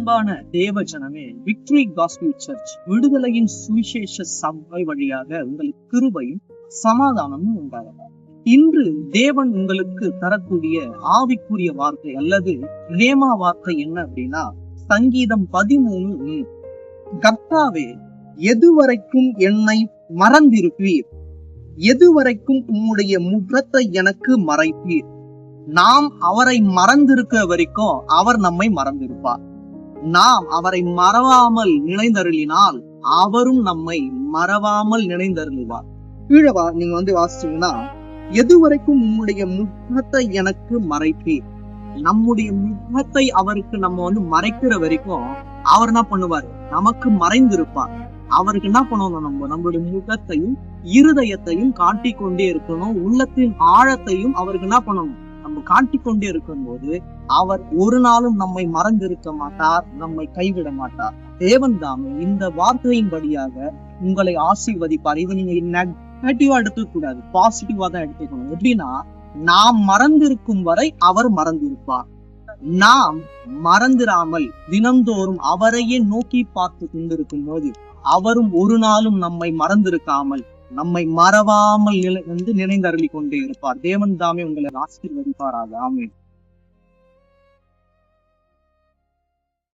அன்பான தேவ ஜனமே, விக்டரி காஸ்பல் சர்ச் விடுதலையின் சுவிசேஷ சபை வழியாக உங்களுக்கு கிருபையும் சமாதானமும் உண்டாகும். இன்று தேவன் உங்களுக்கு தரக்கூடிய ஆவிக்குரிய வார்த்தை அல்லது ரேமா வார்த்தை என்ன அப்படின்னா, சங்கீதம் 13:3. கர்த்தாவே, எதுவரைக்கும் என்னை மறந்திருப்பீர்? எதுவரைக்கும் உம்முடைய முகத்தை எனக்கு மறைப்பீர்? நாம் அவரை மறந்திருக்க வரைக்கும் அவர் நம்மை மறந்திருப்பார். நாம் அவரை மறவாமல் நினைந்தருளினால் அவரும் நம்மை மறவாமல் நினைந்தருளுவார். கீழவா நீங்க வாசிச்சீங்கன்னா, எதுவரைக்கும் உம்முடைய முகத்தை எனக்கு மறைப்பீர். நம்முடைய முகத்தை அவருக்கு நம்ம மறைக்கிற வரைக்கும் அவர் என்ன பண்ணுவார்? நமக்கு மறைந்திருப்பார். அவருக்கு என்ன பண்ணணும்? நம்மளுடைய முகத்தையும் இருதயத்தையும் காட்டிக்கொண்டே இருக்கணும். உள்ளத்தின் ஆழத்தையும் அவருக்கு என்ன பண்ணணும்? நம்ம காட்டிக்கொண்டே இருக்கும் போது அவர் ஒரு நாளும் நம்மை மறந்திருக்க மாட்டார், நம்மை கைவிட மாட்டார். தேவன் தாமே இந்த வார்த்தையின் படியாக உங்களை ஆசீர்வதிப்பார். இதை நீங்க நெகட்டிவா எடுத்துக்க கூடாது, பாசிட்டிவா தான் எடுத்துக்கணும். எப்படின்னா, நாம் மறந்திருக்கும் வரை அவர் மறந்திருப்பார். நாம் மறந்திராமல் தினந்தோறும் அவரையே நோக்கி பார்த்து கொண்டிருக்கும் போது அவரும் ஒரு நாளும் நம்மை மறந்திருக்காமல் நம்மை மறவாமல் நினைந்தருளி கொண்டே இருப்பார். தேவன் தாமே உங்களை ஆசீர்வதிப்பாராக. ஆமென்.